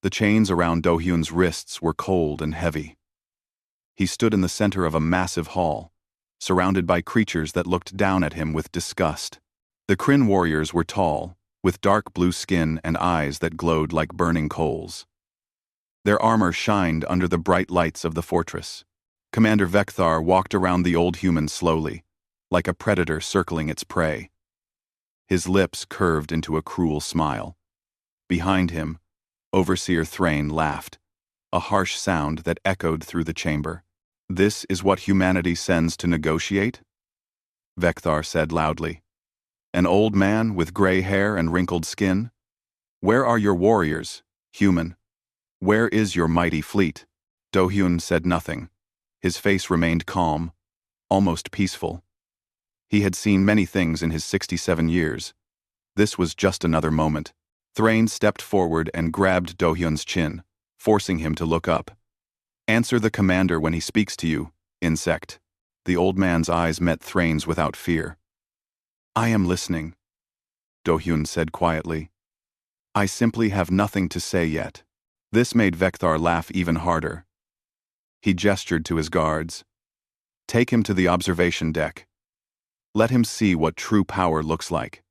The chains around Do-hyun's wrists were cold and heavy. He stood in the center of a massive hall, surrounded by creatures that looked down at him with disgust. The Kryn warriors were tall, with dark blue skin and eyes that glowed like burning coals. Their armor shined under the bright lights of the fortress. Commander Vekthar walked around the old human slowly, like a predator circling its prey. His lips curved into a cruel smile. Behind him, Overseer Thrain laughed, a harsh sound that echoed through the chamber. "This is what humanity sends to negotiate?" Vekthar said loudly. "An old man with gray hair and wrinkled skin? Where are your warriors, human? Where is your mighty fleet?" Do-hyun said nothing. His face remained calm, almost peaceful. He had seen many things in his 67 years. This was just another moment. Thrain stepped forward and grabbed Do-hyun's chin, forcing him to look up. "Answer the commander when he speaks to you, insect." The old man's eyes met Thrain's without fear. "I am listening," Do-hyun said quietly. "I simply have nothing to say yet." This made Vekthar laugh even harder. He gestured to his guards. "Take him to the observation deck. Let him see what true power looks like.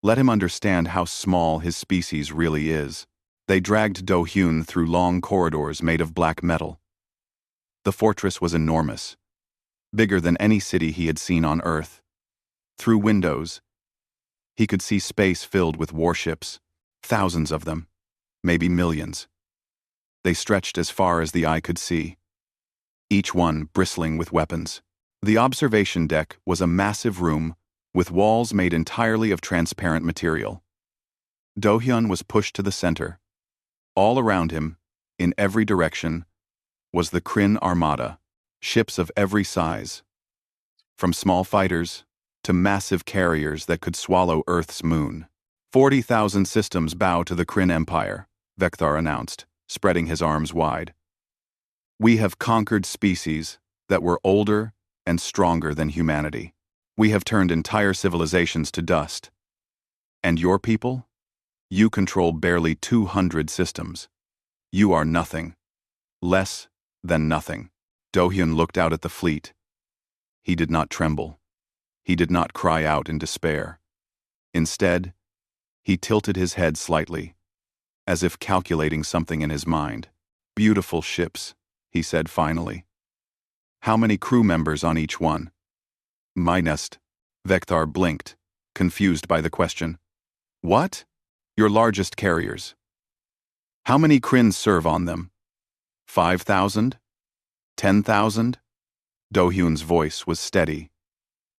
Let him understand how small his species really is." They dragged Do-hyun through long corridors made of black metal. The fortress was enormous, bigger than any city he had seen on Earth. Through windows, he could see space filled with warships, thousands of them, maybe millions. They stretched as far as the eye could see, each one bristling with weapons. The observation deck was a massive room with walls made entirely of transparent material. Do-hyun was pushed to the center. All around him, in every direction, was the Kryn Armada, ships of every size, from small fighters to massive carriers that could swallow Earth's moon. 40,000 systems bow to the Kryn Empire, Vekthar announced, spreading his arms wide. "We have conquered species that were older and stronger than humanity. We have turned entire civilizations to dust. And your people? You control barely 200 systems. You are nothing. Less than nothing." Do-hyun looked out at the fleet. He did not tremble. He did not cry out in despair. Instead, he tilted his head slightly, as if calculating something in his mind. "Beautiful ships," he said finally. "How many crew members on each one?" "Minest." Vekthar blinked, confused by the question. "What?" "Your largest carriers. How many Kryn serve on them? 5,000? 10,000? Do-hyun's voice was steady,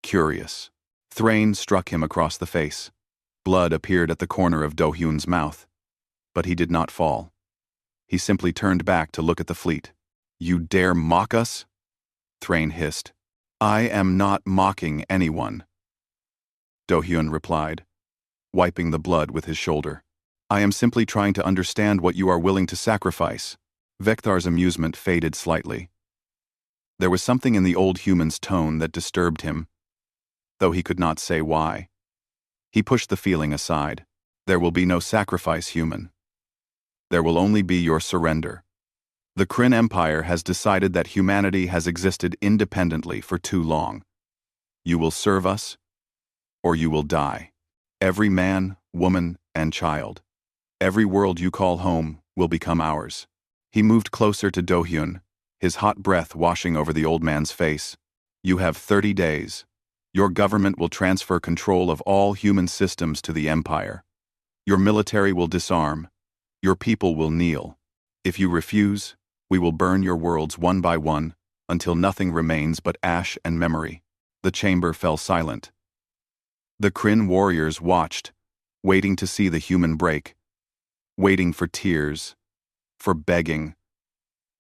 curious. Thrain struck him across the face. Blood appeared at the corner of Do-hyun's mouth, but he did not fall. He simply turned back to look at the fleet. "You dare mock us?" Thrain hissed. "I am not mocking anyone," Do-hyun replied, wiping the blood with his shoulder. "I am simply trying to understand what you are willing to sacrifice." Vekthar's amusement faded slightly. There was something in the old human's tone that disturbed him, though he could not say why. He pushed the feeling aside. "There will be no sacrifice, human. There will only be your surrender. The Kryn Empire has decided that humanity has existed independently for too long. You will serve us, or you will die. Every man, woman, and child. Every world you call home will become ours." He moved closer to Do-hyun, his hot breath washing over the old man's face. "You have 30 days. Your government will transfer control of all human systems to the Empire. Your military will disarm. Your people will kneel. If you refuse, we will burn your worlds one by one until nothing remains but ash and memory." The chamber fell silent. The Kryn warriors watched, waiting to see the human break, waiting for tears, for begging,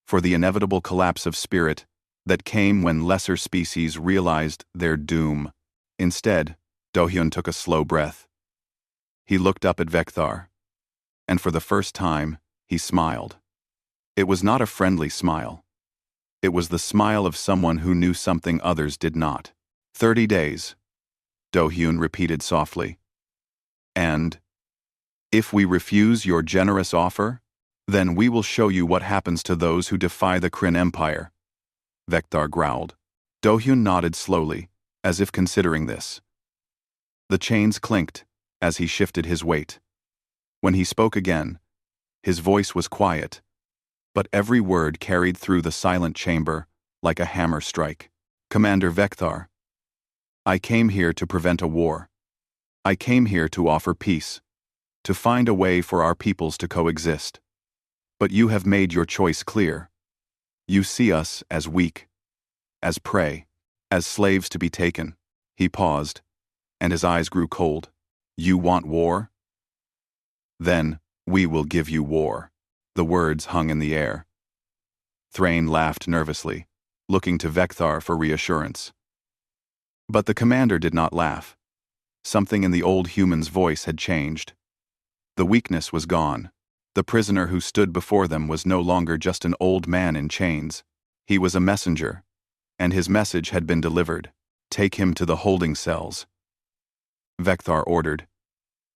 for the inevitable collapse of spirit that came when lesser species realized their doom. Instead, Do-hyun took a slow breath. He looked up at Vekthar, and for the first time, he smiled. It was not a friendly smile. It was the smile of someone who knew something others did not. 30 days, Do-hyun repeated softly. "And if we refuse your generous offer?" Then we will show you what happens to those who defy the Kryn Empire, Vekthar growled. Do-hyun nodded slowly, as if considering this. The chains clinked as he shifted his weight. When he spoke again, his voice was quiet, but every word carried through the silent chamber like a hammer strike. Commander Vekthar, I came here to prevent a war. I came here to offer peace, to find a way for our peoples to coexist. But you have made your choice clear. You see us as weak, as prey, as slaves to be taken. He paused, and his eyes grew cold. You want war? Then we will give you war. The words hung in the air. Thrain laughed nervously, looking to Vekthar for reassurance. But the commander did not laugh. Something in the old human's voice had changed. The weakness was gone. The prisoner who stood before them was no longer just an old man in chains. He was a messenger, and his message had been delivered. Take him to the holding cells, Vekthar ordered,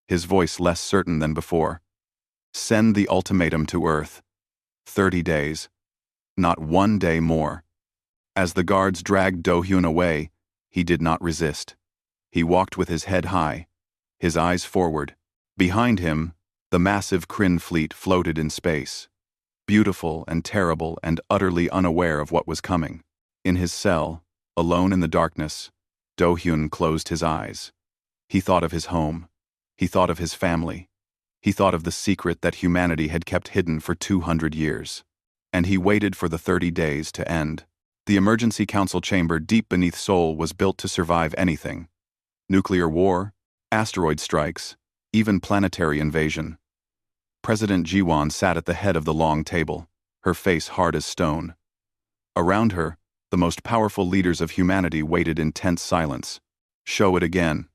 his voice less certain than before. Send the ultimatum to Earth. 30 days. Not 1 day more. As the guards dragged Do-hyun away, he did not resist. He walked with his head high, his eyes forward. Behind him, the massive Kryn fleet floated in space, beautiful and terrible and utterly unaware of what was coming. In his cell, alone in the darkness, Do-hyun closed his eyes. He thought of his home. He thought of his family. He thought of the secret that humanity had kept hidden for 200 years. And he waited for the 30 days to end. The emergency council chamber deep beneath Seoul was built to survive anything. Nuclear war, asteroid strikes, even planetary invasion. President Ji-won sat at the head of the long table, her face hard as stone. Around her, the most powerful leaders of humanity waited in tense silence. Show it again,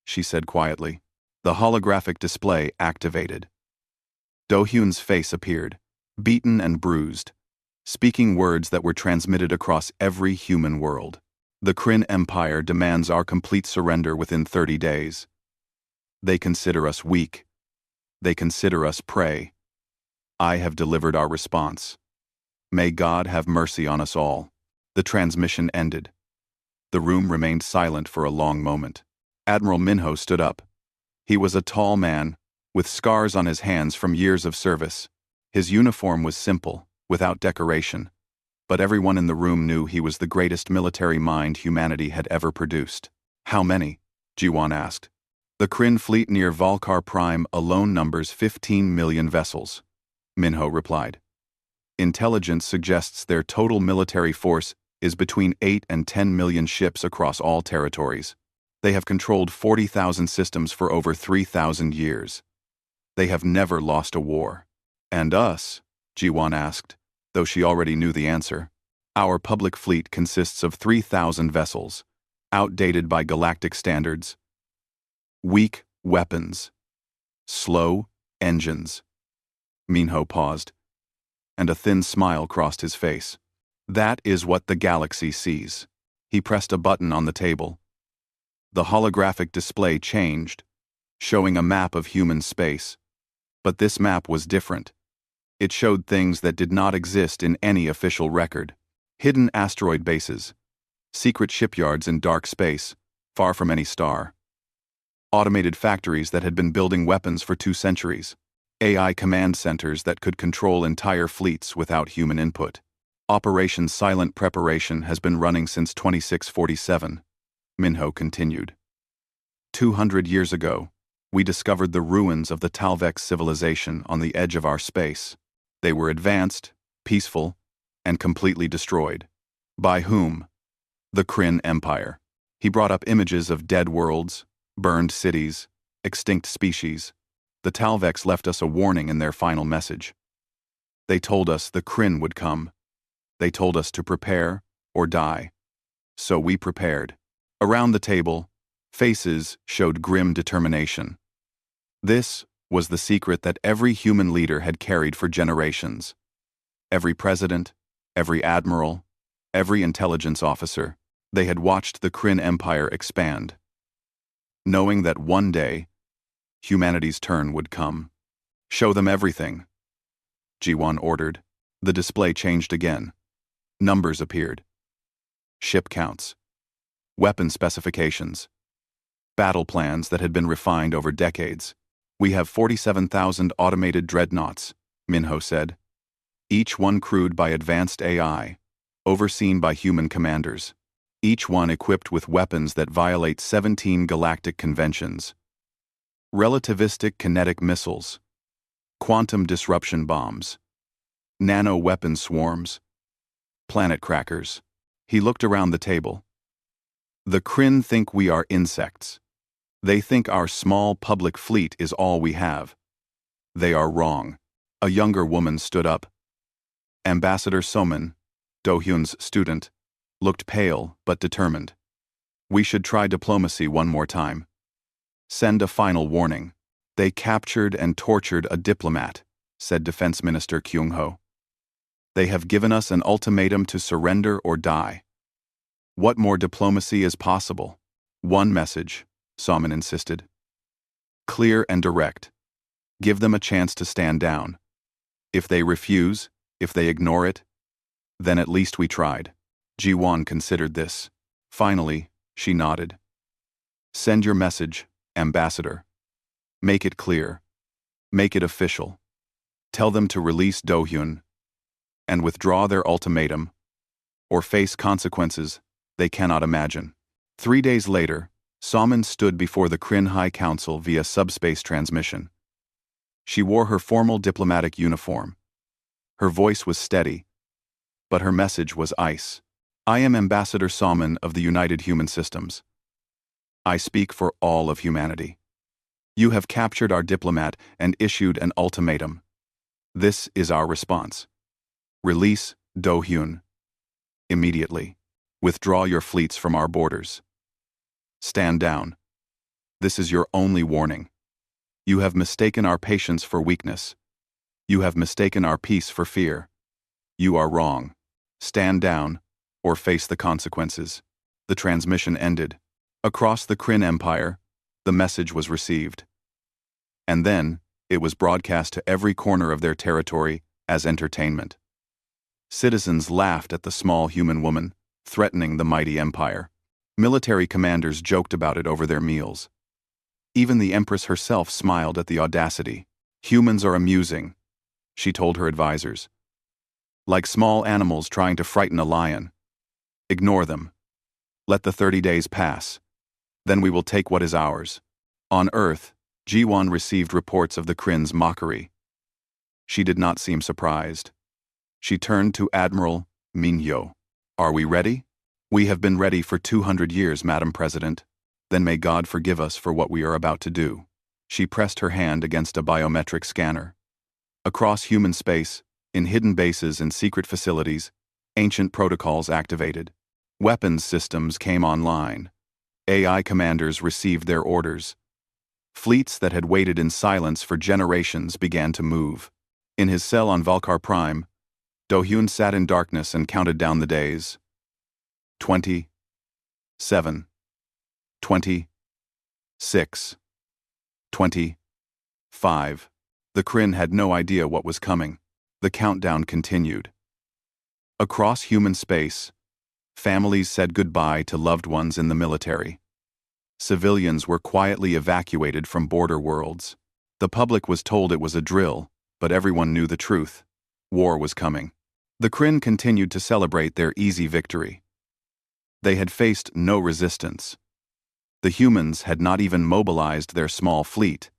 she said quietly. The holographic display activated. Do-hyun's face appeared, beaten and bruised, speaking words that were transmitted across every human world. The Kryn Empire demands our complete surrender within 30 days. They consider us weak. They consider us prey. I have delivered our response. May God have mercy on us all. The transmission ended. The room remained silent for a long moment. Admiral Minho stood up. He was a tall man, with scars on his hands from years of service. His uniform was simple, without decoration, but everyone in the room knew he was the greatest military mind humanity had ever produced. How many? Ji-won asked. The Kryn fleet near Valkar Prime alone numbers 15 million vessels, Minho replied. Intelligence suggests their total military force is between 8 and 10 million ships across all territories. They have controlled 40,000 systems for over 3,000 years. They have never lost a war. And us? Ji-won asked, though she already knew the answer. Our public fleet consists of 3,000 vessels, outdated by galactic standards. Weak weapons. Slow engines. Minho paused, and a thin smile crossed his face. That is what the galaxy sees. He pressed a button on the table. The holographic display changed, showing a map of human space. But this map was different. It showed things that did not exist in any official record. Hidden asteroid bases, secret shipyards in dark space, far from any star. Automated factories that had been building weapons for 2 centuries. AI command centers that could control entire fleets without human input. Operation Silent Preparation has been running since 2647. Minho continued. 200 years ago, we discovered the ruins of the Talvex civilization on the edge of our space. They were advanced, peaceful, and completely destroyed. By whom? The Kryn Empire. He brought up images of dead worlds, burned cities, extinct species. The Talvex left us a warning in their final message. They told us the Kryn would come. They told us to prepare or die. So we prepared. Around the table, faces showed grim determination. This was the secret that every human leader had carried for generations. Every president, every admiral, every intelligence officer, they had watched the Kryn Empire expand, knowing that one day, humanity's turn would come. Show them everything. G1 ordered. The display changed again. Numbers appeared. Ship counts. Weapon specifications. Battle plans that had been refined over decades. We have 47,000 automated dreadnoughts, Minho said. Each one crewed by advanced AI, overseen by human commanders. Each one equipped with weapons that violate 17 galactic conventions. Relativistic kinetic missiles. Quantum disruption bombs. Nano-weapon swarms. Planet crackers. He looked around the table. The Kryn think we are insects. They think our small public fleet is all we have. They are wrong. A younger woman stood up. Ambassador Soman, Do-hyun's student, looked pale but determined. We should try diplomacy one more time. Send a final warning. They captured and tortured a diplomat, said Defense Minister Kyung-ho. They have given us an ultimatum to surrender or die. What more diplomacy is possible? One message, Soman insisted. Clear and direct. Give them a chance to stand down. If they refuse, if they ignore it, then at least we tried. Ji-won considered this. Finally, she nodded. Send your message, Ambassador. Make it clear. Make it official. Tell them to release Do-hyun and withdraw their ultimatum, or face consequences they cannot imagine. 3 days later, Soman stood before the Kryn High Council via subspace transmission. She wore her formal diplomatic uniform. Her voice was steady, but her message was ice. I am Ambassador Soman of the United Human Systems. I speak for all of humanity. You have captured our diplomat and issued an ultimatum. This is our response. Release Do-hyun. Immediately. Withdraw your fleets from our borders. Stand down. This is your only warning. You have mistaken our patience for weakness. You have mistaken our peace for fear. You are wrong. Stand down, or face the consequences. The transmission ended. Across the Kryn Empire, the message was received. And then, it was broadcast to every corner of their territory as entertainment. Citizens laughed at the small human woman, threatening the mighty empire. Military commanders joked about it over their meals. Even the Empress herself smiled at the audacity. Humans are amusing, she told her advisors. Like small animals trying to frighten a lion. Ignore them. Let the 30 days pass. Then we will take what is ours. On Earth, Ji-won received reports of the Kryn's mockery. She did not seem surprised. She turned to Admiral Minho. Are we ready? We have been ready for 200 years, Madam President. Then may God forgive us for what we are about to do. She pressed her hand against a biometric scanner. Across human space, in hidden bases and secret facilities, ancient protocols activated. Weapons systems came online. AI commanders received their orders. Fleets that had waited in silence for generations began to move. In his cell on Valkar Prime, Do-hyun sat in darkness and counted down the days. 20, 7, 26, 25. The Kryn had no idea what was coming. The countdown continued. Across human space, families said goodbye to loved ones in the military. Civilians were quietly evacuated from border worlds. The public was told it was a drill, but everyone knew the truth. War was coming. The Kryn continued to celebrate their easy victory. They had faced no resistance. The humans had not even mobilized their small fleet.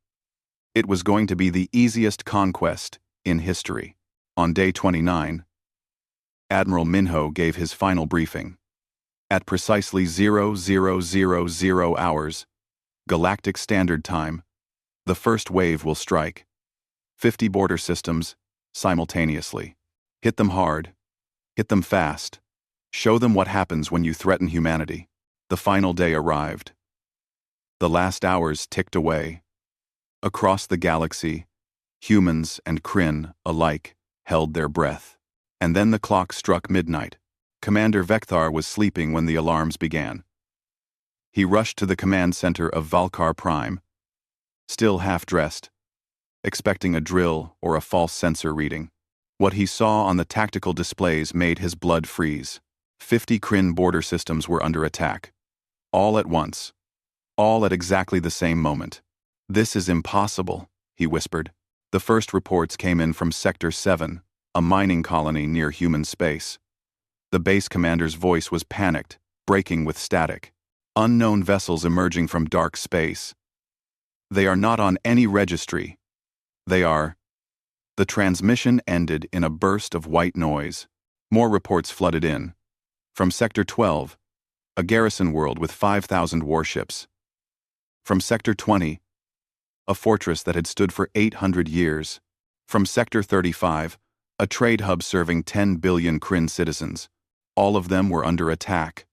It was going to be the easiest conquest in history. On day 29, Admiral Minho gave his final briefing. At precisely 0000 hours, Galactic Standard Time, the first wave will strike. 50 border systems, simultaneously. Hit them hard. Hit them fast. Show them what happens when you threaten humanity. The final day arrived. The last hours ticked away. Across the galaxy, humans and Kryn alike held their breath. And then the clock struck midnight. Commander Vekthar was sleeping when the alarms began. He rushed to the command center of Valkar Prime, still half-dressed, expecting a drill or a false sensor reading. What he saw on the tactical displays made his blood freeze. 50 Kryn border systems were under attack. All at once. All at exactly the same moment. "This is impossible," he whispered. The first reports came in from Sector 7, a mining colony near human space. The base commander's voice was panicked, breaking with static. "Unknown vessels emerging from dark space. They are not on any registry. They are..." The transmission ended in a burst of white noise. More reports flooded in. From Sector 12, a garrison world with 5,000 warships. From Sector 20, a fortress that had stood for 800 years. From Sector 35, a trade hub serving 10 billion Kryn citizens. All of them were under attack.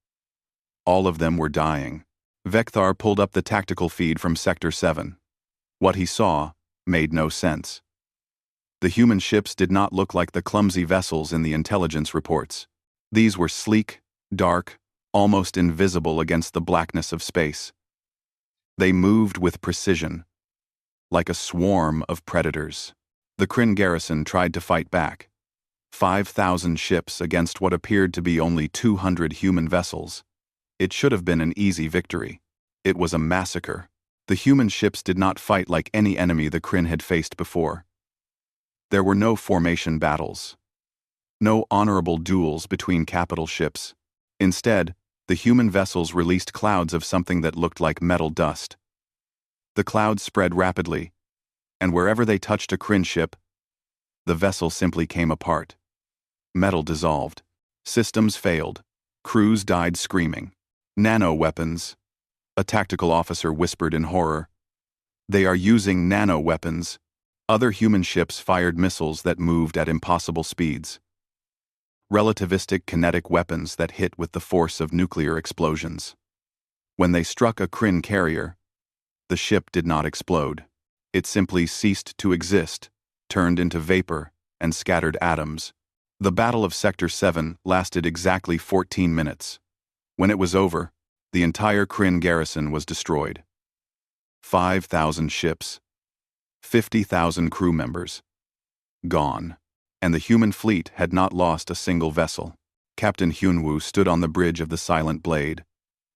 All of them were dying. Vekthar pulled up the tactical feed from Sector 7. What he saw made no sense. The human ships did not look like the clumsy vessels in the intelligence reports. These were sleek, dark, almost invisible against the blackness of space. They moved with precision, like a swarm of predators. The Kryn garrison tried to fight back. 5,000 ships against what appeared to be only 200 human vessels. It should have been an easy victory. It was a massacre. The human ships did not fight like any enemy the Kryn had faced before. There were no formation battles. No honorable duels between capital ships. Instead, the human vessels released clouds of something that looked like metal dust. The clouds spread rapidly, and wherever they touched a Kryn ship, the vessel simply came apart. Metal dissolved. Systems failed. Crews died screaming. "Nano-weapons," a tactical officer whispered in horror. "They are using nano-weapons." Other human ships fired missiles that moved at impossible speeds. Relativistic kinetic weapons that hit with the force of nuclear explosions. When they struck a Kryn carrier, the ship did not explode. It simply ceased to exist, turned into vapor, and scattered atoms. The Battle of Sector 7 lasted exactly 14 minutes. When it was over, the entire Kryn garrison was destroyed. 5,000 ships. 50,000 crew members. Gone. And the human fleet had not lost a single vessel. Captain Hyunwoo stood on the bridge of the Silent Blade,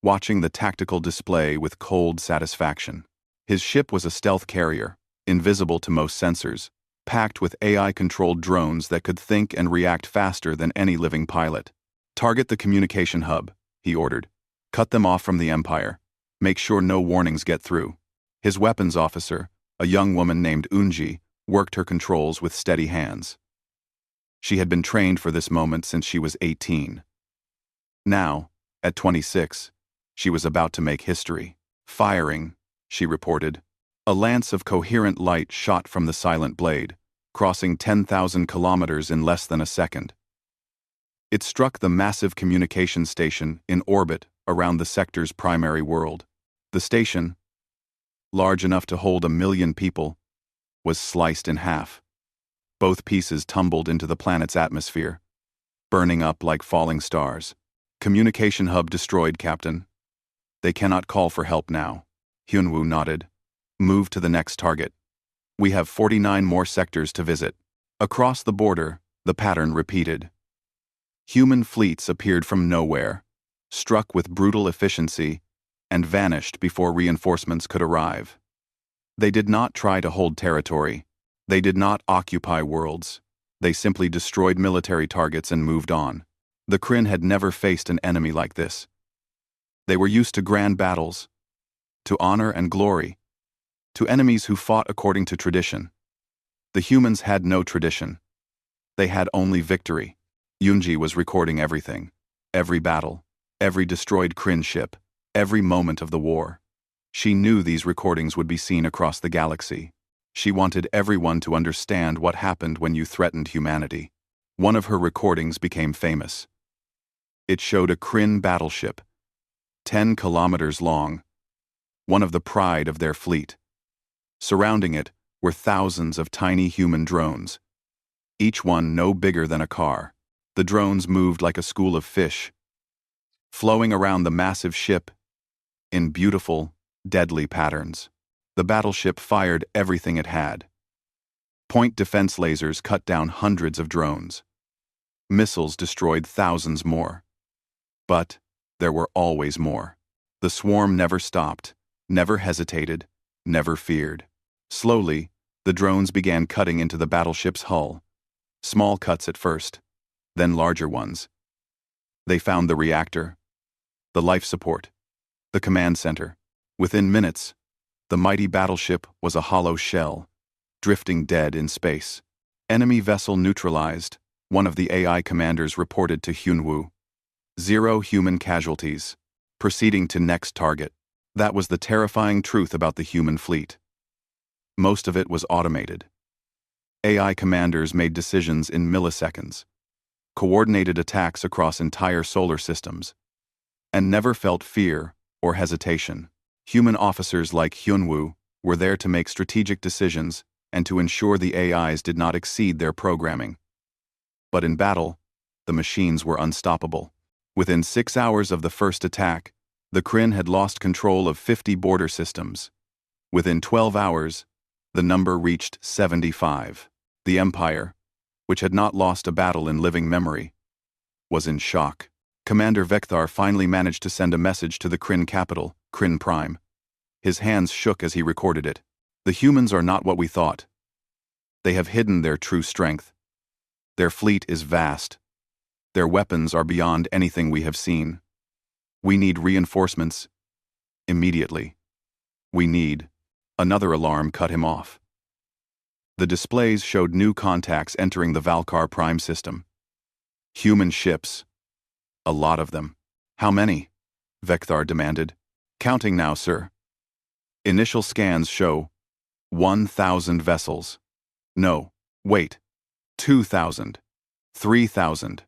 watching the tactical display with cold satisfaction. His ship was a stealth carrier, invisible to most sensors, packed with AI-controlled drones that could think and react faster than any living pilot. "Target the communication hub," he ordered. "Cut them off from the Empire. Make sure no warnings get through." His weapons officer, a young woman named Unji, worked her controls with steady hands. She had been trained for this moment since she was 18. Now, at 26, she was about to make history. "Firing," she reported. A lance of coherent light shot from the Silent Blade, crossing 10,000 kilometers in less than a second. It struck the massive communication station in orbit around the sector's primary world. The station, large enough to hold 1 million people, was sliced in half. Both pieces tumbled into the planet's atmosphere, burning up like falling stars. "Communication hub destroyed, Captain. They cannot call for help now." Hyunwoo nodded. "Move to the next target. We have 49 more sectors to visit." Across the border, the pattern repeated. Human fleets appeared from nowhere, struck with brutal efficiency, and vanished before reinforcements could arrive. They did not try to hold territory. They did not occupy worlds. They simply destroyed military targets and moved on. The Kryn had never faced an enemy like this. They were used to grand battles, to honor and glory, to enemies who fought according to tradition. The humans had no tradition. They had only victory. Yunji was recording everything. Every battle, every destroyed Kryn ship, every moment of the war. She knew these recordings would be seen across the galaxy. She wanted everyone to understand what happened when you threatened humanity. One of her recordings became famous. It showed a Kryn battleship, 10 kilometers long, one of the pride of their fleet. Surrounding it were thousands of tiny human drones, each one no bigger than a car. The drones moved like a school of fish, flowing around the massive ship in beautiful, deadly patterns. The battleship fired everything it had. Point defense lasers cut down hundreds of drones. Missiles destroyed thousands more. But there were always more. The swarm never stopped, never hesitated, never feared. Slowly, the drones began cutting into the battleship's hull. Small cuts at first, then larger ones. They found the reactor, the life support, the command center. Within minutes, the mighty battleship was a hollow shell, drifting dead in space. Enemy vessel neutralized, one of the AI commanders reported to Hyunwoo. 0 human casualties. Proceeding to next target. That was the terrifying truth about the human fleet. Most of it was automated. AI commanders made decisions in milliseconds, coordinated attacks across entire solar systems, and never felt fear or hesitation. Human officers like Hyunwoo were there to make strategic decisions and to ensure the AIs did not exceed their programming. But in battle, the machines were unstoppable. Within 6 hours of the first attack, the Kryn had lost control of 50 border systems. Within 12 hours, the number reached 75. The Empire, which had not lost a battle in living memory, was in shock. Commander Vekthar finally managed to send a message to the Kryn capital, Kryn Prime. His hands shook as he recorded it. The humans are not what we thought. They have hidden their true strength. Their fleet is vast. Their weapons are beyond anything we have seen. We need reinforcements. Immediately. We need. Another alarm cut him off. The displays showed new contacts entering the Valkar Prime system. Human ships. A lot of them. How many? Vekthar demanded. Counting now, sir. Initial scans show 1,000 vessels. No, wait. 2,000. 3,000.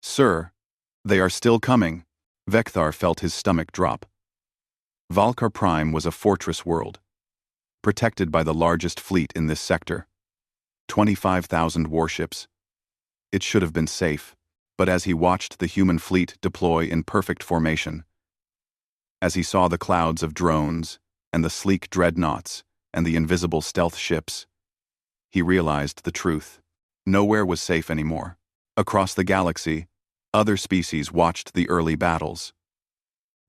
Sir, they are still coming. Vekthar felt his stomach drop. Valkar Prime was a fortress world, protected by the largest fleet in this sector. 25,000 warships. It should have been safe, but as he watched the human fleet deploy in perfect formation, as he saw the clouds of drones and the sleek dreadnoughts and the invisible stealth ships, he realized the truth. Nowhere was safe anymore. Across the galaxy, other species watched the early battles.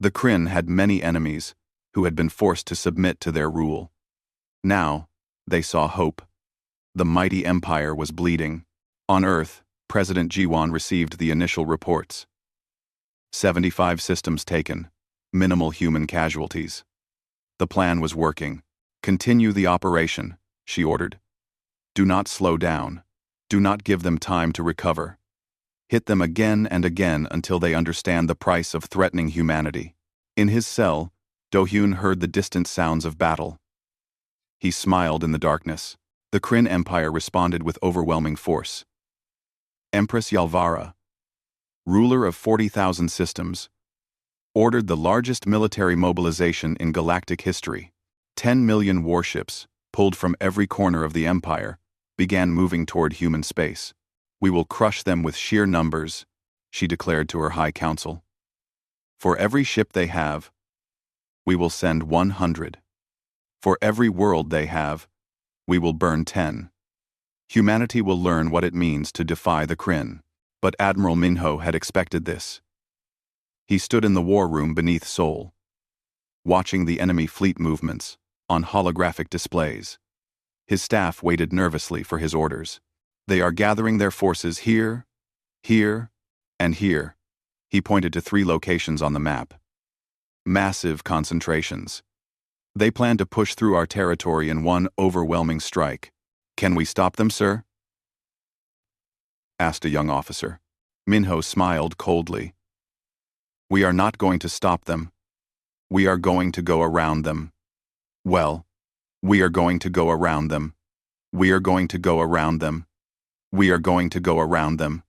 The Kryn had many enemies who had been forced to submit to their rule. Now, they saw hope. The mighty empire was bleeding. On Earth, President Jiwon received the initial reports. 75 systems taken, minimal human casualties. The plan was working. Continue the operation, she ordered. Do not slow down. Do not give them time to recover. Hit them again and again until they understand the price of threatening humanity. In his cell, Do-hyun heard the distant sounds of battle. He smiled in the darkness. The Kryn Empire responded with overwhelming force. Empress Yalvara, ruler of 40,000 systems, ordered the largest military mobilization in galactic history. 10 million warships, pulled from every corner of the empire, began moving toward human space. We will crush them with sheer numbers, she declared to her High Council. For every ship they have, we will send 100. For every world they have, we will burn 10. Humanity will learn what it means to defy the Kryn. But Admiral Minho had expected this. He stood in the war room beneath Seoul, watching the enemy fleet movements on holographic displays. His staff waited nervously for his orders. They are gathering their forces here, here, and here. He pointed to 3 locations on the map. Massive concentrations. They plan to push through our territory in one overwhelming strike. Can we stop them, sir? Asked a young officer. Minho smiled coldly. We are not going to stop them. We are going to go around them. Well, we are going to go around them. We are going to go around them. We are going to go around them.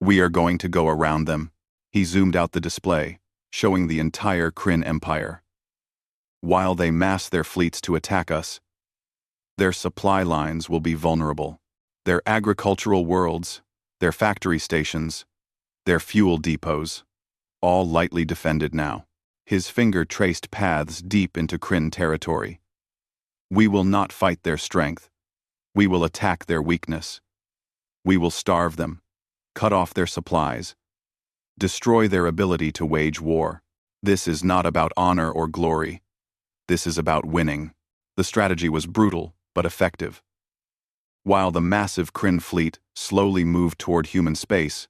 We are going to go around them. He zoomed out the display, showing the entire Kryn Empire. While they mass their fleets to attack us, their supply lines will be vulnerable. Their agricultural worlds, their factory stations, their fuel depots, all lightly defended now. His finger traced paths deep into Kryn territory. We will not fight their strength. We will attack their weakness. We will starve them, cut off their supplies, destroy their ability to wage war. This is not about honor or glory. This is about winning. The strategy was brutal, but effective. While the massive Kryn fleet slowly moved toward human space,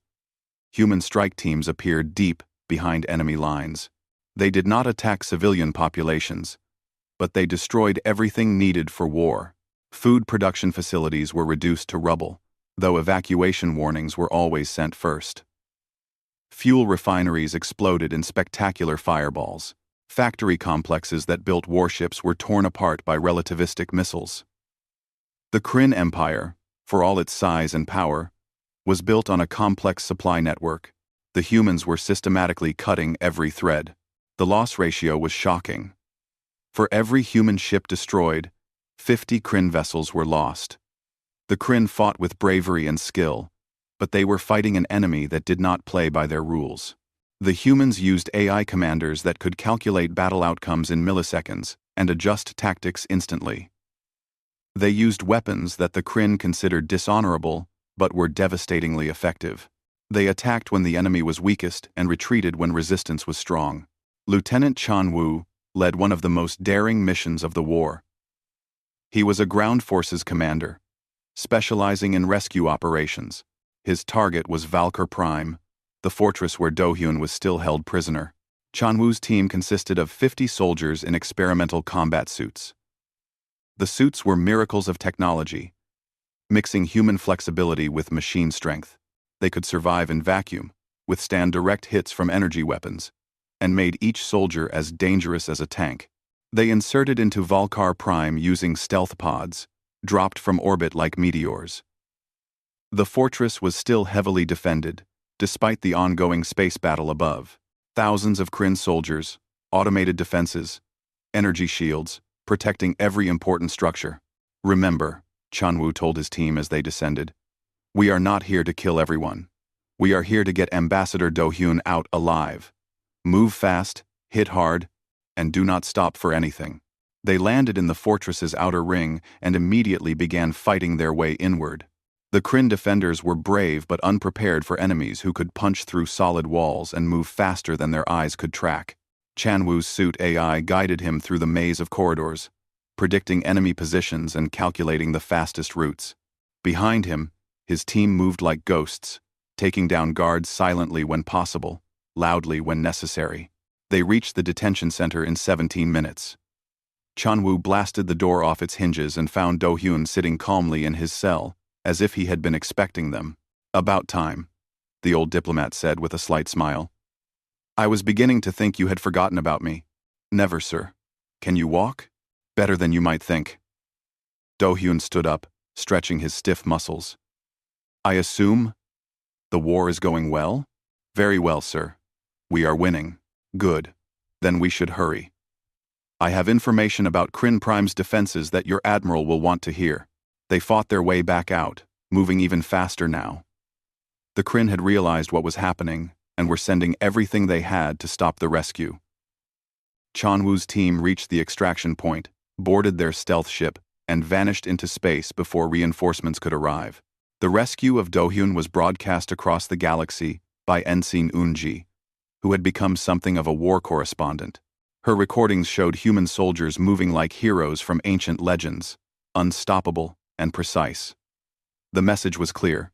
human strike teams appeared deep behind enemy lines. They did not attack civilian populations, but they destroyed everything needed for war. Food production facilities were reduced to rubble, though evacuation warnings were always sent first. Fuel refineries exploded in spectacular fireballs. Factory complexes that built warships were torn apart by relativistic missiles. The Kryn Empire, for all its size and power, was built on a complex supply network. The humans were systematically cutting every thread. The loss ratio was shocking. For every human ship destroyed, 50 Kryn vessels were lost. The Kryn fought with bravery and skill, but they were fighting an enemy that did not play by their rules. The humans used AI commanders that could calculate battle outcomes in milliseconds and adjust tactics instantly. They used weapons that the Kryn considered dishonorable, but were devastatingly effective. They attacked when the enemy was weakest and retreated when resistance was strong. Lieutenant Chan Wu led one of the most daring missions of the war. He was a ground forces commander, specializing in rescue operations. His target was Valkyr Prime, the fortress where Do-hyun was still held prisoner. Chan Wu's team consisted of 50 soldiers in experimental combat suits. The suits were miracles of technology, mixing human flexibility with machine strength. They could survive in vacuum, withstand direct hits from energy weapons, and made each soldier as dangerous as a tank. They inserted into Valkyr Prime using stealth pods, dropped from orbit like meteors. The fortress was still heavily defended, despite the ongoing space battle above. Thousands of Kryn soldiers, automated defenses, energy shields, protecting every important structure. Remember, Chan Wu told his team as they descended, we are not here to kill everyone. We are here to get Ambassador Do-hyun out alive. Move fast, hit hard, and do not stop for anything. They landed in the fortress's outer ring and immediately began fighting their way inward. The Kryn defenders were brave but unprepared for enemies who could punch through solid walls and move faster than their eyes could track. Chan Wu's suit AI guided him through the maze of corridors, predicting enemy positions and calculating the fastest routes. Behind him, his team moved like ghosts, taking down guards silently when possible, loudly when necessary. They reached the detention center in 17 minutes. Chan Wu blasted the door off its hinges and found Do-hyun sitting calmly in his cell, as if he had been expecting them. About time, the old diplomat said with a slight smile. I was beginning to think you had forgotten about me. Never, sir. Can you walk? Better than you might think. Do-hyun stood up, stretching his stiff muscles. I assume the war is going well? Very well, sir. We are winning. Good. Then we should hurry. I have information about Kryn Prime's defenses that your admiral will want to hear. They fought their way back out, moving even faster now. The Kryn had realized what was happening and were sending everything they had to stop the rescue. Chan Wu's team reached the extraction point, boarded their stealth ship, and vanished into space before reinforcements could arrive. The rescue of Do-hyun was broadcast across the galaxy by Ensign Eun-ji, who had become something of a war correspondent. Her recordings showed human soldiers moving like heroes from ancient legends, unstoppable and precise. The message was clear.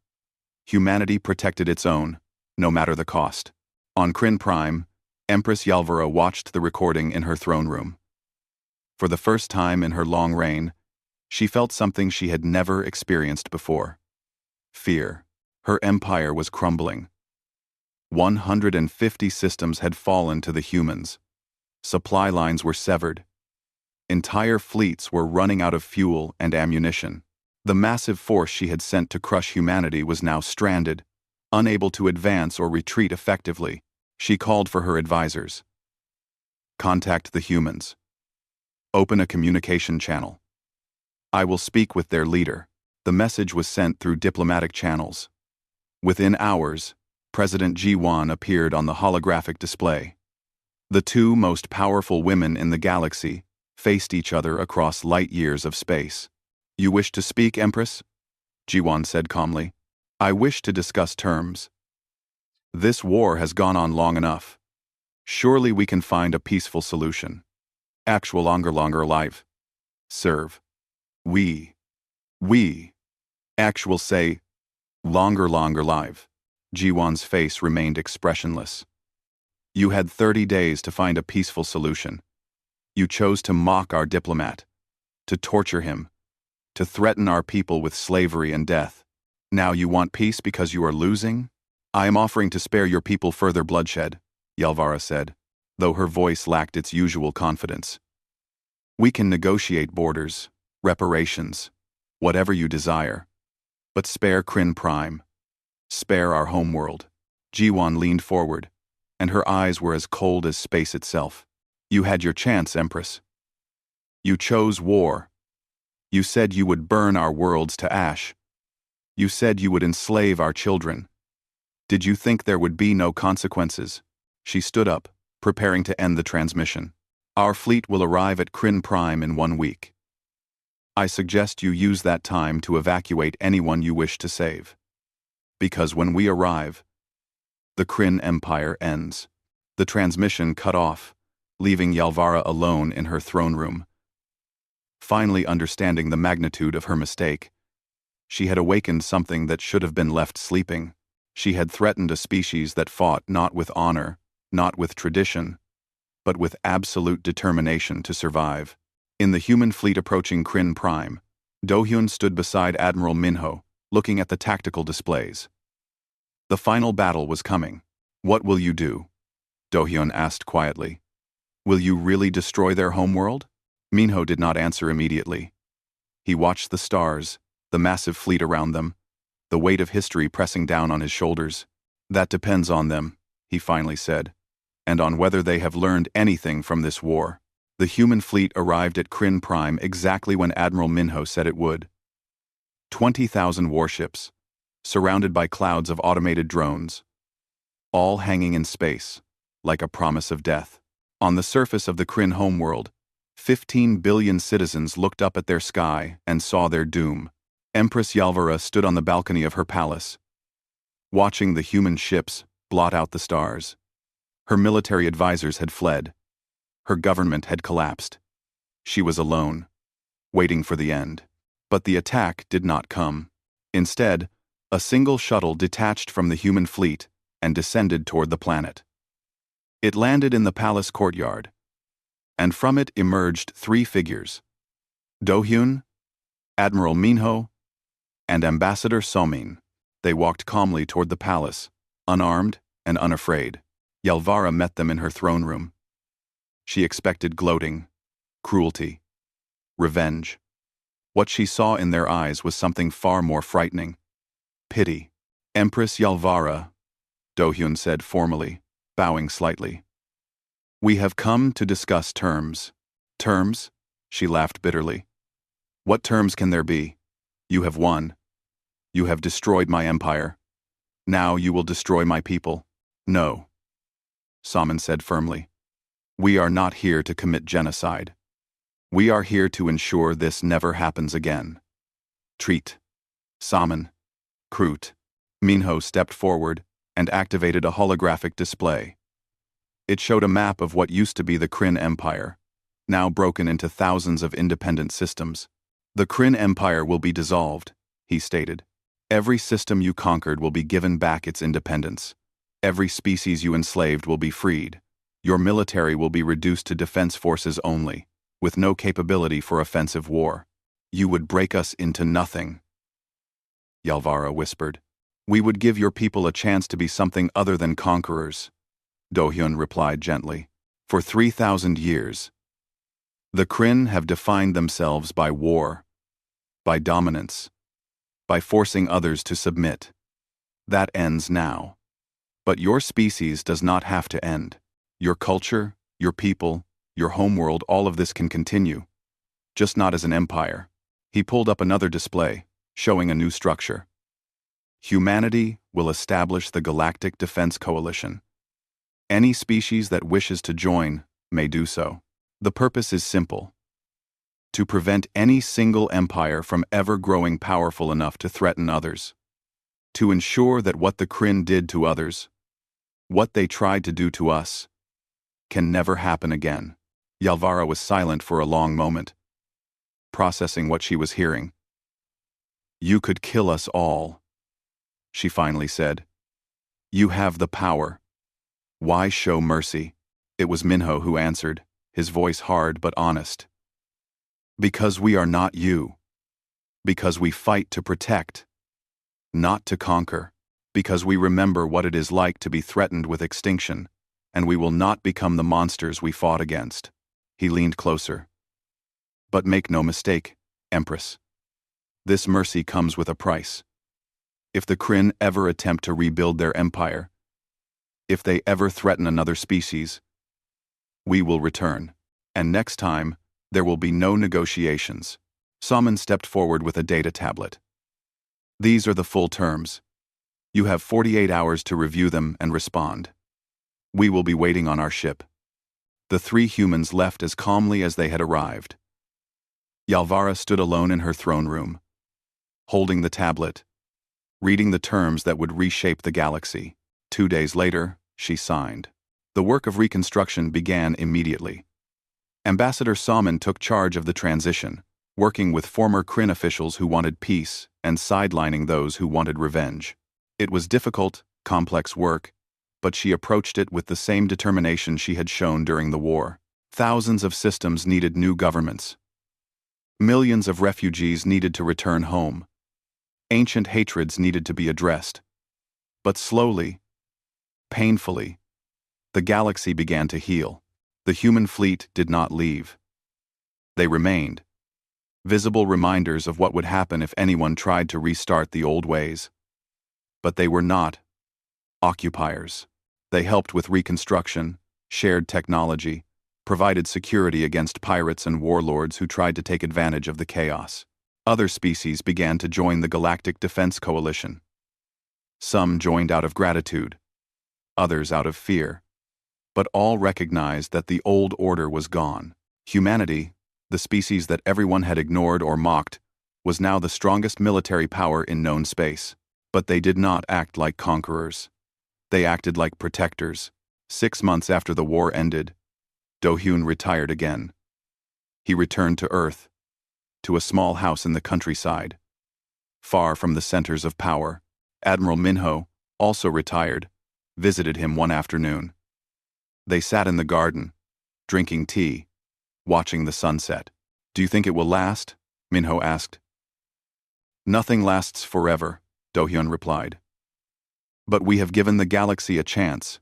Humanity protected its own, no matter the cost. On Kryn Prime, Empress Yalvara watched the recording in her throne room. For the first time in her long reign, she felt something she had never experienced before. Fear. Her empire was crumbling. 150 systems had fallen to the humans. Supply lines were severed. Entire fleets were running out of fuel and ammunition. The massive force she had sent to crush humanity was now stranded, unable to advance or retreat effectively. She called for her advisors. Contact the humans. Open a communication channel. I will speak with their leader. The message was sent through diplomatic channels. Within hours, President Ji-won appeared on the holographic display. The two most powerful women in the galaxy faced each other across light years of space. You wish to speak, Empress? Jiwan said calmly. I wish to discuss terms. This war has gone on long enough. Surely we can find a peaceful solution. Actual longer life. Serve. We. Actual say, longer life. Jiwan's face remained expressionless. You had 30 days to find a peaceful solution. You chose to mock our diplomat, to torture him, to threaten our people with slavery and death. Now you want peace because you are losing? I am offering to spare your people further bloodshed, Yalvara said, though her voice lacked its usual confidence. We can negotiate borders, reparations, whatever you desire. But spare Kryn Prime. Spare our homeworld. Jiwan leaned forward, and her eyes were as cold as space itself. You had your chance, Empress. You chose war. You said you would burn our worlds to ash. You said you would enslave our children. Did you think there would be no consequences? She stood up, preparing to end the transmission. Our fleet will arrive at Kryn Prime in 1 week. I suggest you use that time to evacuate anyone you wish to save. Because when we arrive, the Kryn Empire ends. The transmission cut off, leaving Yalvara alone in her throne room. Finally understanding the magnitude of her mistake, she had awakened something that should have been left sleeping. She had threatened a species that fought not with honor, not with tradition, but with absolute determination to survive. In the human fleet approaching Kryn Prime, Do-hyun stood beside Admiral Minho, looking at the tactical displays. The final battle was coming. What will you do? Do-hyun asked quietly. Will you really destroy their homeworld? Minho did not answer immediately. He watched the stars, the massive fleet around them, the weight of history pressing down on his shoulders. That depends on them, he finally said, and on whether they have learned anything from this war. The human fleet arrived at Kryn Prime exactly when Admiral Minho said it would. 20,000 warships, surrounded by clouds of automated drones, all hanging in space, like a promise of death. On the surface of the Kryn homeworld, 15 billion citizens looked up at their sky and saw their doom. Empress Yalvara stood on the balcony of her palace, watching the human ships blot out the stars. Her military advisors had fled. Her government had collapsed. She was alone, waiting for the end. But the attack did not come. Instead, a single shuttle detached from the human fleet and descended toward the planet. It landed in the palace courtyard, and from it emerged 3 figures: Do-hyun, Admiral Minho, and Ambassador Somin. They walked calmly toward the palace, unarmed and unafraid. Yalvara met them in her throne room. She expected gloating, cruelty, revenge. What she saw in their eyes was something far more frightening: pity. Empress Yalvara, Do-hyun said formally, bowing slightly. We have come to discuss terms. Terms? She laughed bitterly. What terms can there be? You have won. You have destroyed my empire. Now you will destroy my people. No, Somin said firmly. We are not here to commit genocide. We are here to ensure this never happens again. Treat. Somin. Kroot. Minho stepped forward and activated a holographic display. It showed a map of what used to be the Kryn Empire, now broken into thousands of independent systems. The Kryn Empire will be dissolved, he stated. Every system you conquered will be given back its independence. Every species you enslaved will be freed. Your military will be reduced to defense forces only, with no capability for offensive war. You would break us into nothing. Yalvara whispered. We would give your people a chance to be something other than conquerors, Do-hyun replied gently. For 3,000 years, the Kryn have defined themselves by war, by dominance, by forcing others to submit. That ends now. But your species does not have to end. Your culture, your people, your homeworld, all of this can continue. Just not as an empire. He pulled up another display, showing a new structure. Humanity will establish the Galactic Defense Coalition. Any species that wishes to join may do so. The purpose is simple: to prevent any single empire from ever growing powerful enough to threaten others, to ensure that what the Kryn did to others, what they tried to do to us, can never happen again. Yalvara was silent for a long moment, processing what she was hearing. "You could kill us all," she finally said. "You have the power. Why show mercy?" It was Minho who answered, his voice hard but honest. "Because we are not you. Because we fight to protect, not to conquer. Because we remember what it is like to be threatened with extinction, and we will not become the monsters we fought against." He leaned closer. "But make no mistake, Empress. This mercy comes with a price. If the Kryn ever attempt to rebuild their empire, if they ever threaten another species, we will return. And next time, there will be no negotiations." Salmon stepped forward with a data tablet. "These are the full terms. You have 48 hours to review them and respond. We will be waiting on our ship." The three humans left as calmly as they had arrived. Yalvara stood alone in her throne room, holding the tablet, reading the terms that would reshape the galaxy. 2 days later, she signed. The work of reconstruction began immediately. Ambassador Salmon took charge of the transition, working with former Kryn officials who wanted peace and sidelining those who wanted revenge. It was difficult, complex work, but she approached it with the same determination she had shown during the war. Thousands of systems needed new governments. Millions of refugees needed to return home. Ancient hatreds needed to be addressed. But slowly, painfully, the galaxy began to heal. The human fleet did not leave. They remained, visible reminders of what would happen if anyone tried to restart the old ways. But they were not occupiers. They helped with reconstruction, shared technology, provided security against pirates and warlords who tried to take advantage of the chaos. Other species began to join the Galactic Defense Coalition. Some joined out of gratitude, others out of fear, but all recognized that the old order was gone. Humanity, the species that everyone had ignored or mocked, was now the strongest military power in known space. But they did not act like conquerors. They acted like protectors. 6 months after the war ended, Do-hyun retired again. He returned to Earth, to a small house in the countryside, far from the centers of power. Admiral Minho, also retired, visited him one afternoon. They sat in the garden, drinking tea, watching the sunset. "Do you think it will last?" Minho asked. "Nothing lasts forever," Do-hyun replied. "But we have given the galaxy a chance.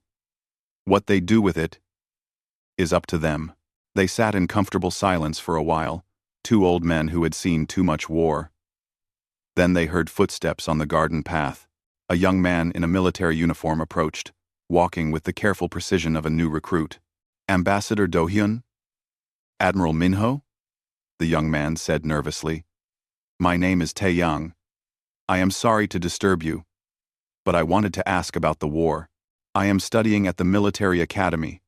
What they do with it is up to them." They sat in comfortable silence for a while, two old men who had seen too much war. Then they heard footsteps on the garden path. A young man in a military uniform approached, walking with the careful precision of a new recruit. "Ambassador Do-hyun? Admiral Minho?" the young man said nervously. "My name is Tae-young. I am sorry to disturb you, but I wanted to ask about the war. I am studying at the military academy,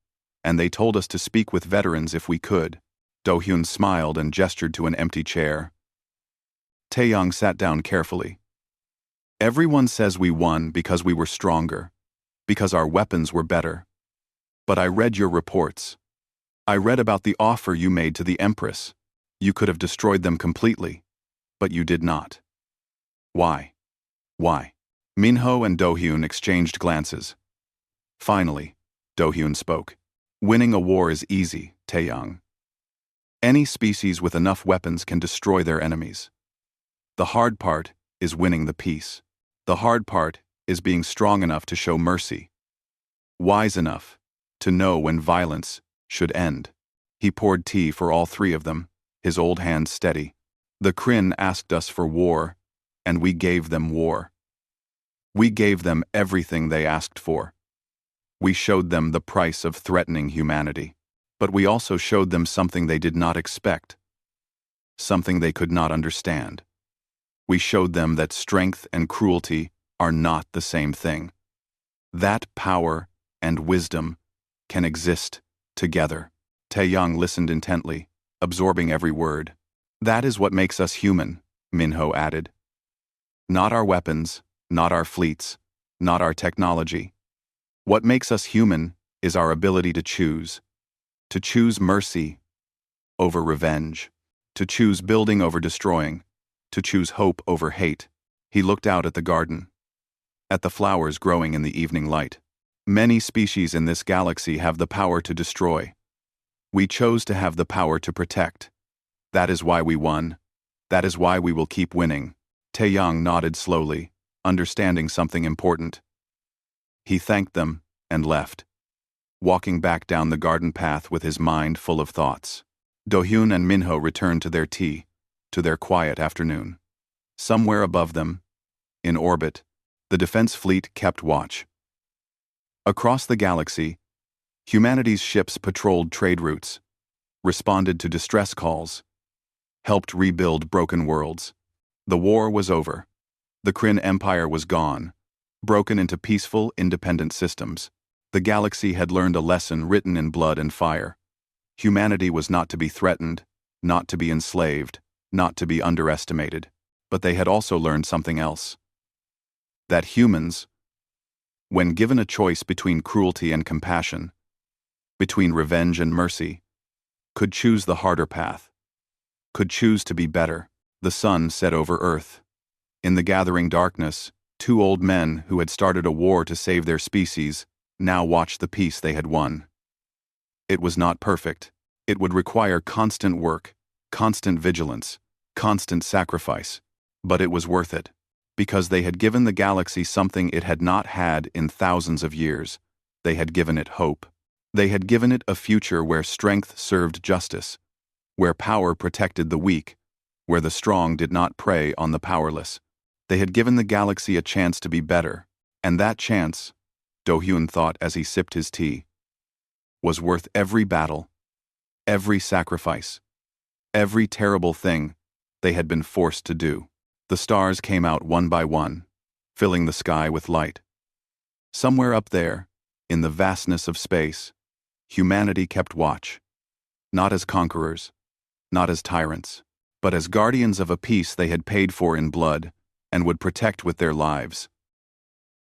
and they told us to speak with veterans if we could." Do-hyun smiled and gestured to an empty chair. Tae-young sat down carefully. "Everyone says we won because we were stronger, because our weapons were better. But I read your reports. I read about the offer you made to the Empress. You could have destroyed them completely, but you did not. Why? Why?" Minho and Do-hyun exchanged glances. Finally, Do-hyun spoke. "Winning a war is easy, Tae-young. Any species with enough weapons can destroy their enemies. The hard part is winning the peace. The hard part is being strong enough to show mercy, wise enough to know when violence should end." He poured tea for all three of them, his old hand steady. "The Kryn asked us for war, and we gave them war. We gave them everything they asked for. We showed them the price of threatening humanity. But we also showed them something they did not expect, something they could not understand. We showed them that strength and cruelty are not the same thing. That power and wisdom can exist together." Tae-young listened intently, absorbing every word. That is what makes us human, Minho added. Not our weapons, not our fleets, not our technology. What makes us human is our ability to choose. To choose mercy over revenge. To choose building over destroying. To choose hope over hate. He looked out at the garden. At the flowers growing in the evening light. Many species in this galaxy have the power to destroy. We chose to have the power to protect. That is why we won. That is why we will keep winning. Taeyang nodded slowly, understanding something important. He thanked them and left, walking back down the garden path with his mind full of thoughts. Dohyun and Minho returned to their tea, to their quiet afternoon. Somewhere above them, in orbit, the defense fleet kept watch. Across the galaxy, humanity's ships patrolled trade routes, responded to distress calls, helped rebuild broken worlds. The war was over. The Kryn Empire was gone, broken into peaceful, independent systems. The galaxy had learned a lesson written in blood and fire. Humanity was not to be threatened, not to be enslaved, not to be underestimated. But they had also learned something else. That humans, when given a choice between cruelty and compassion, between revenge and mercy, could choose the harder path, could choose to be better. The sun set over Earth. In the gathering darkness, two old men who had started a war to save their species now watched the peace they had won. It was not perfect. It would require constant work, constant vigilance, constant sacrifice, but it was worth it, because they had given the galaxy something it had not had in thousands of years. They had given it hope. They had given it a future where strength served justice, where power protected the weak, where the strong did not prey on the powerless. They had given the galaxy a chance to be better, and that chance, Dohyun thought as he sipped his tea, was worth every battle, every sacrifice, every terrible thing they had been forced to do. The stars came out one by one, filling the sky with light. Somewhere up there, in the vastness of space, humanity kept watch, not as conquerors, not as tyrants, but as guardians of a peace they had paid for in blood and would protect with their lives.